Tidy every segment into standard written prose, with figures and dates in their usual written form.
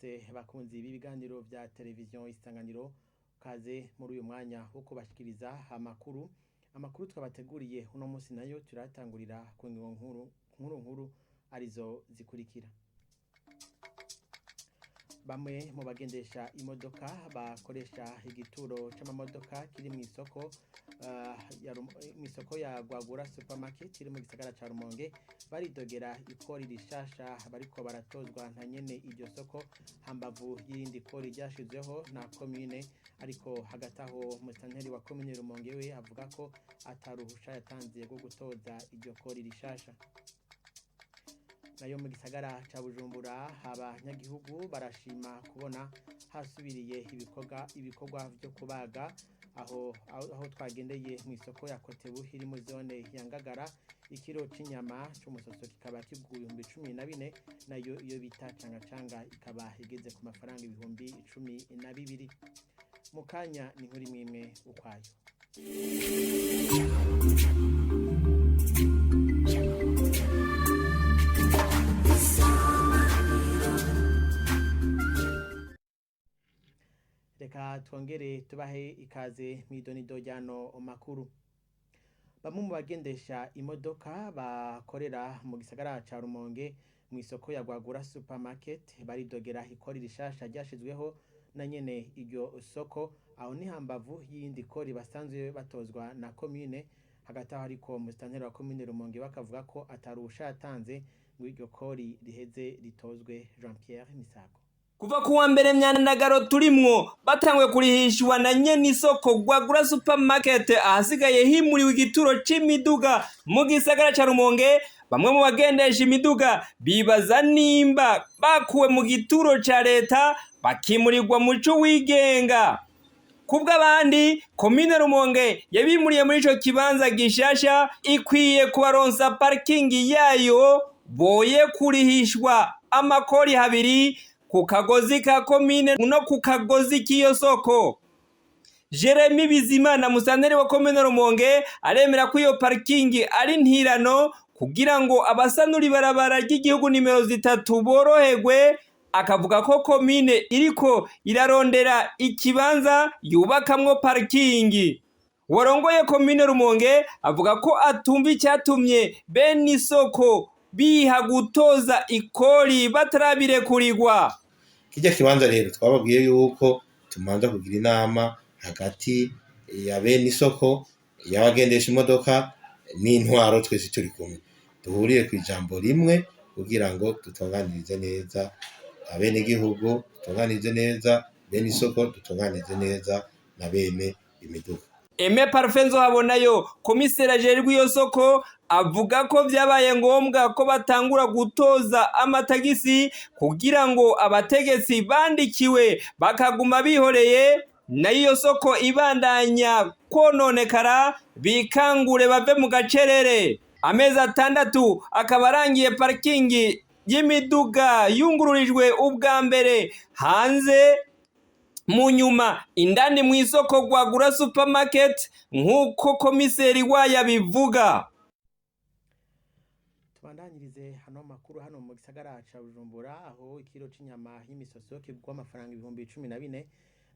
mwese bakunzi b'ibiganiro vya televiziyo Isanganiro, kaze muri uyu mwanya wo kubashikiriza amakuru twabateguriye uno munsi, nayo turatangurira ku nkuru arizo zikurikira. Bamwe mu bagendesha imodoka bakoresha igituro c'amamodoka kiri mu isoko ya Gwagura Supermarket iri mu gisagara ca Rumonge baridogera ikori rishasha bariko baratozwa nta nyene iryo soko hambavu y'irindi kori ryashizweho na commune, ariko hagati aho musanteri wa commune Rumonge we avuga ko ataruhusha yatanze rwo gutoza iryo kori rishasha. Nayo mu gisagara ca Bujumbura abanyagihugu barashima kubona hasubiriye ibikorwa byo kubaga aho twagendeye mu isoko ya Kotebu iri mu zone ya Ngagara. Ikiro c'inyama c'umusoso kikaba kiguye 14, nayo iyo bita canga ikaba igeze ku mafaranga 12,000. Mukanya ni nkuri mwimwe ukwayo. Reka twongere tubahe ikaze mw'idonido ryano makuru. Bamwe mu bagendesha imodoka bakorera mu gisagara ca Rumonge mu isoko ya Gwagura Supermarket baridogera ikori rishasha ryashizweho na nyene iryo soko, aho ni hambavu y'indi kori basanzwe batozwa na commune. Hagati aho ariko musitanteri wa commune Rumonge bakavuga ko atarusha yatanze ngo iryo kori riheze ritozwe. Jean Pierre Misago. Kuva kuwa mbere Myanandagaro turimwo batangwe kurihishwa na nyene isoko Gwagura Supermarket ahasigaye himuriwe igituro c'imiduga mu gisagara ca Rumonge. Bamwe mu bagendesha imiduga bibaza nimba bakuwe mu gituro ca leta bakimurirwa muco wigenga. Kubw'abandi commune Rumonge yabimuriye muri ico kibanza gishasha ikwiye kubaronsa parking yayo, boye kurihishwa amakori habiri ku kagozi ka commune no ku kagozi k'iyo soko. Jeremy Bizimana musanteri wa commune Rumonge aremera ko iyo parking ari ntirano kugira ngo abasanura ibarabara ry'igihugu nimero 3 boroherwe. Akavuga ko commune iriko irarondera ikibanza yubakamwo parking. Warongoye commune Rumonge avuga ko atumva icyatumye bene isoko biha gutoza ikori batarabirekurirwa. Kijya kibanza rero twababwiye yuko tumanza kugira inama hagati ya bene isoko y'abagendesha imodoka n'intwaro, twese turi kumwe duhuriye ku ijambo rimwe kugira ngo dutunganirize neza abene igihugu, dutunganirize neza bene isoko, dutunganirize neza na bene imiduga. Aime Parfenzo habonayo komisera ajejwe iyo soko avuga ko vyabaye ngombwa ko batangura gutoza amatagisi kugira ngo abategetsi bandikiwe bakaguma bihoreye, na iyo soko ibandanya kononekara bikangure bave mu gacerere. Amezi 6 akaba arangiye parking y'imiduga yungururijwe ubwa mbere hanze, mu nyuma indani mu isoko Gwagura Supermarket nk'uko komiseri waya bivuga. Tubandanyirize hano makuru hano mu gisagara ca Bujumbura, aho ikiro c'inyama y'imisoso kigwa amafaranga 14,000,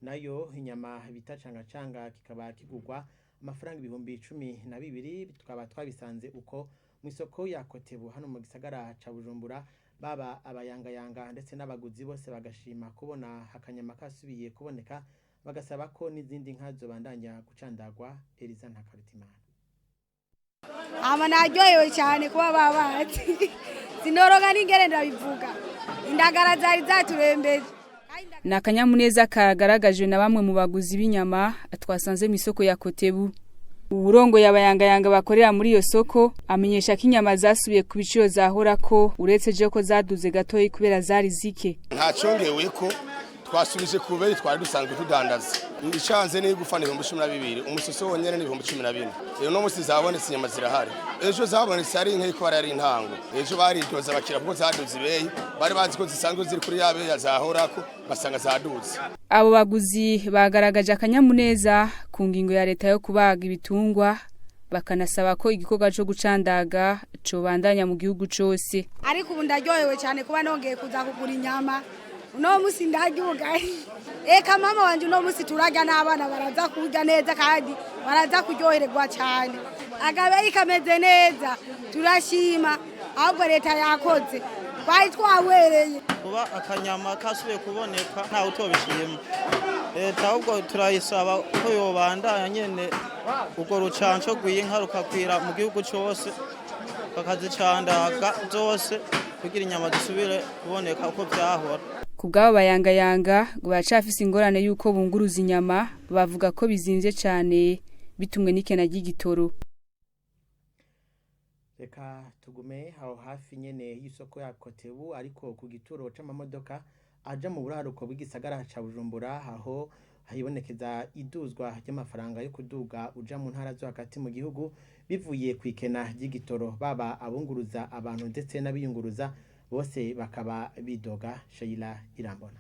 nayo inyama bita canga kikaba kigugwa amafaranga 12,000. Tukaba twabisanze uko mu isoko ya Kotebu hano mu gisagara ca Bujumbura. Baba abayangayanga ndetse n'abaguzi bose bagashima kubona hakanyama kasubiye kuboneka, bagasaba ko n'izindi nka zobandanya gucandagwa. Eliza Ntakarutimana. Naryohewe cyane kuba babazi sinoroga n'ingere ndabivuga, indagara zari zaturembeje. Nakanyamuneza kagaragajwe na bamwe mu baguzi b'inyama twasanze mu isoko ya Kotebu. Uburongo y'abayangayanga bakorera muri iyo soko amenyesha ko inyama zasubiye ku biciro zahorako, uretse je ko zaduze gatoyi kubera zari zike. Nta congewe ko twasubije kubera twari dusanzwe tudandaza. Icanze ni gufana 12,000, umusoso wonyene ni 12,000. Iyo no musi zabonetse inyama zirahari. Ejo zabonetse ari nke ko ari intango. Ejo bari doza bakira kuko zaduze ibeyi, bari bazi ko zisanzwe ziri kuri yabe yazahorako basanga zaduze. Abo baguzi bagaragaje akanyamuneza ku ngingo ya leta yo kubaga ibitungwa, bakanasaba ko igikorwa cyo gucandaga cyo bandanya mu gihugu cyose. Ariko ubu ndaryohewe cyane kuba nongeye kuza kugura inyama uno musi ndarya ubugari eka mama wanje uno musi turarya n'abana baraza kurya neza kandi baraza kuryohererwa cyane agabe kameze neza turashima ahubwo leta yakoze twari twawereye kuba akanyama kasubiye kuboneka ntawe utobishima leta ahubwo turayisaba ko yobandanya nyene urwo rucanco rw'inka rukakwira mu gihugu cyose bakazicandaga zose kugira inyama zisubire kuboneka uko byahora. Ku bw'abo bayangayanga ngo bacafise ingorane y'uko bunguruza inyama bavuga ko bizinze cyane bitumwe n'ikena ry'igitoro. Reka tugume aho hafi nyene y'isoko ya Kotebu ariko ku gituro c'amamodoka aja mu buraruko bw'igisagara ca Bujumbura aho hayibonekeza iduzwa ry'amafaranga yo kuduga uja mu ntara zo hagati mu gihugu bivuye kwikena ry'igitoro baba abunguruza abantu ndetse n'abiyunguruza bose bakaba bidoga. Sheila Irambona.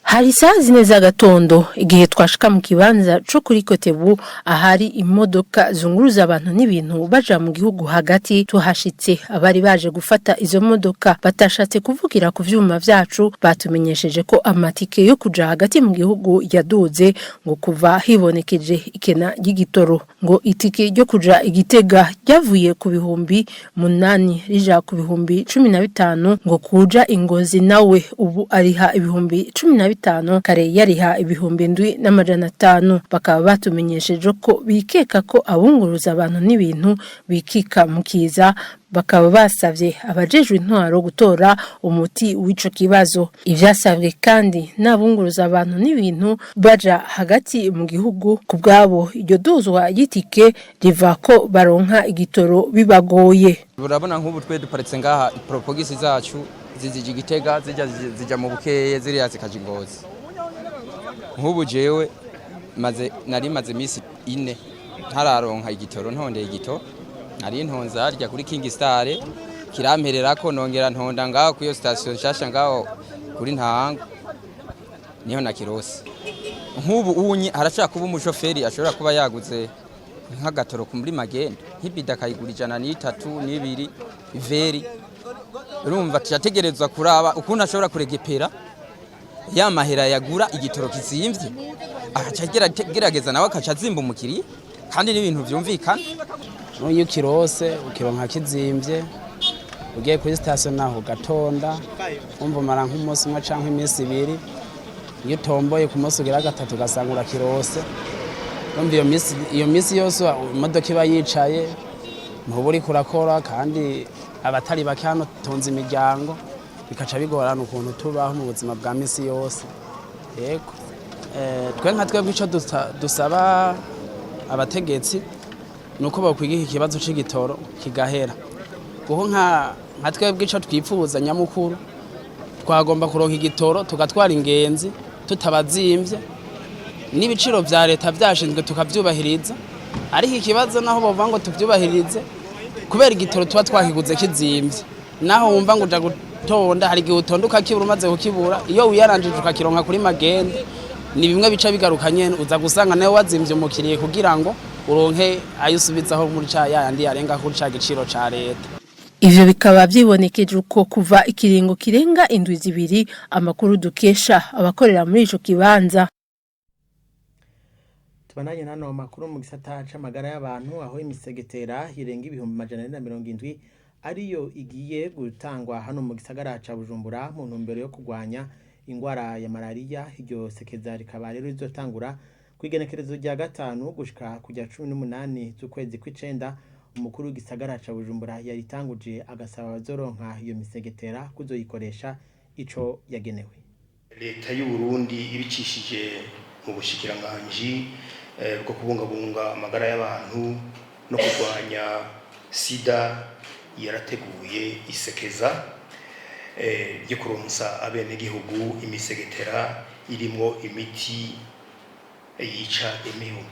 Hari saa zine za gatondo igihe twashika mu kibanza cyo kuri Kotebu ahari imodoka zunguruza abantu n'ibintu baja mu gihugu hagati tuhashitse abari baje gufata izo modoka batashatse kuvugira ku vyuma vyacu batumenyesheje ko amatike yo kuja hagati mu gihugu yaduze ngo kuva hibonekeje ikena y'igitoro ngo itike ryo kuja Igitega ryavuye ku bihumbi 8 rija ku bihumbi 15 ngo kuja Ingozi nawe ubu ariha ibihumbi 15 kare yariha ibihumbi 7,500 bakaba batumenyesheje ko bikeka ko abunguruza abantu n'ibintu bikika mukiza bakaba basavye abajejwe intwaro gutora umuti w'ico kibazo. Ivyasabwe kandi nabunguruza abantu n'ibintu baja hagati mu gihugu ku bwabo iryo duzwa yitike riva ko baronka igitoro bibagoye. Urabona nk'ubu twe duparitse ngaha propogisi zacu zizije Igitega zija mu Bukeye ziriya zikaje Ingozi. Nk'ubu jewe nari maze imisi 4 ntararonka igitoro ntondeye igitoro nari ntonza harya kuri King Star kiramperera ko nongera ntonda ngaho ku iyo station nshasha ngaho kuri Ntango niho nakirose. Nk'ubu unyi harashaka kuba umushoferi ashobora kuba yaguze nk'agatoro muri Magenda nk'ibida kayigura 103 n'ibiri veri urumva cyategerezwa kuraba ukuntu ashobora kuregepera ya mahera yagura igitoro kizimvye akagerageza nawe akaca zimba umukiriya kandi n'ibintu byumvikana. N'uyu kirose ukironka kizimvye ugiye kuri station naho gatonda umva mara nk'umunsi umwe canke iminsi 2 iyo tomboye ku munsi ugira gatatu gasangura kirose umva iyo misi yose imodoka iba yicaye ntuburi kurakora kandi abatari bake hano tonze imiryango bikaca bigorana ukuntu tubaho mu buzima bwa misi yose. Yego twe nka twebwe ico dusaba abategetsi nuko bakwiga iki kibazo c'igitoro kigahera kuko nka twebwe ico twipfuza nyamukuru twagomba kuronka igitoro tugatwara ingenzi tutabazimvye n'ibiciro vya leta vyashinzwe tukavyubahiriza ariko ikibazo naho bova ngo tuvyubahirize kubera igitoro tuba twakiguze kizimvye naho wumva ngo uja gutonda hari igihe utonduka kibura umaze kukibura iyo wiyaranjije ukakironka kuri Magenda ni bimwe bica bigaruka nyene uza gusanga nawe wazimvye umukiriye kugira ngo uronke ayusubizaho muri ca yandi yarenga kuri ca giciro ca leta. Ivyo bikaba vyibonekeje uko kuva ikiringo kirenga indwi 2 amakuru dukesha abakorera muri ico kibanza. Tubananye nano makuru mu gisata c'amagara y'abantu aho imisegetera irenga ibihumbi 170 ariyo igiye gutangwa hano mu gisagara ca Bujumbura mu ntumbero yo kugwanya ingwara ya malaria. Iryo sekeza rikaba rero rizotangura kwigenekerezo rya 5 gushika kujya 18 z'ukwezi kw'icenda. Umukuru w'igisagara ca Bujumbura yaritanguje agasaba abazoronka iyo misegetera kuzoyikoresha ico yagenewe. Leta y'u Burundi ibicishije mu bushikiranganji bwo kubungabunga amagara y'abantu no kurwanya sida yarateguye isekeza ryo kuronsa abenegihugu imisegetera irimwo imiti yica imibu.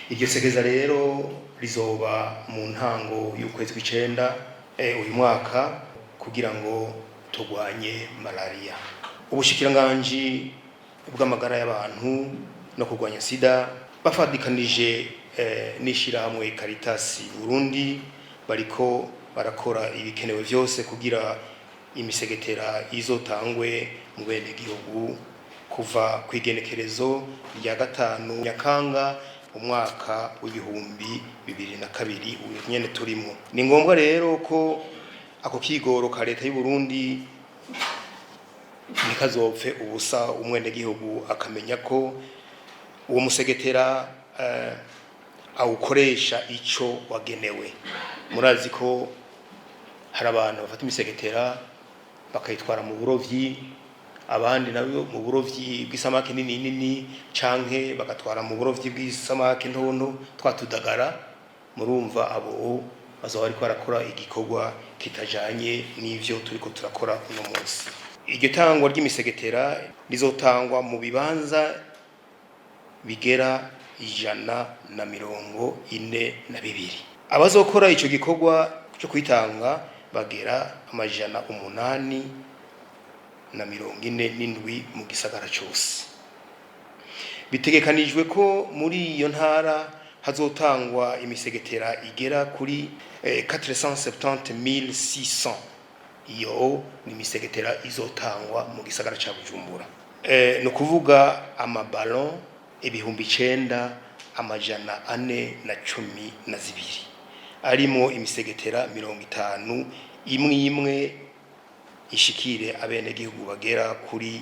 Iryo sekeza rero rizoba mu ntango y'ukwezi kw'icenda uyu mwaka kugira ngo turwanye malaria. Ubushikiranganji bw'amagara y'abantu no kurwanya sida bafadikanije n'ishirahamwe Caritas Burundi bariko barakora ibikenewe vyose kugira imisegetera izotangwe mu bene gihugu kuva ku igenekerezo rya 5 Nyakanga umwaka w'ibihumbi 2022 nyene turimo. Ni ngombwa rero ko ako kigoro ka leta y'u Burundi nikazopfe ubusa, umwene gihugu akamenya ko uwo musegetera awukoresha ico wagenewe. Murazi ko hari abantu bafata imisegetera bakayitwara mu burovyi, abandi nabo mu burovyi bw'isamake nini canke bagatwara mu burovyi bw'isamake ntonto twatudagara. Murumva abo bazoba ariko barakora igikorwa kitajanye n'ivyo turiko turakora uno munsi. Iryo tangwa ry'imisegetera rizotangwa mu bibanza bigera 142. Abazokora ico gikorwa cyo kwitanga bagera 847 mu gisagara cyose. Bitegekanijwe ko muri iyo ntara hazotangwa imisegetera igera kuri 470,600. Iyo ni imisegetera izotangwa mu gisagara ca Bujumbura. No kuvuga amaballon 9,412 arimo imisegetera 50 imwe ishikire abene gihugu bagera kuri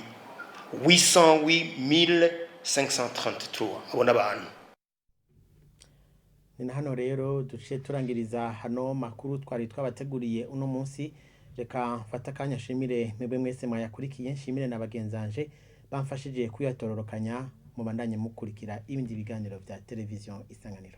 808,533 abona abantu. Ni hano rero duce turangiriza hano makuru twari twabateguriye uno munsi. Reka mfata kanya shimire mwebwe mwese mwayakurikiye, shimire na bagenzanje bamfashije kuyatororokanya. Mubandanye mukurikira ibindi biganiro vya televiziyo Isanganiro.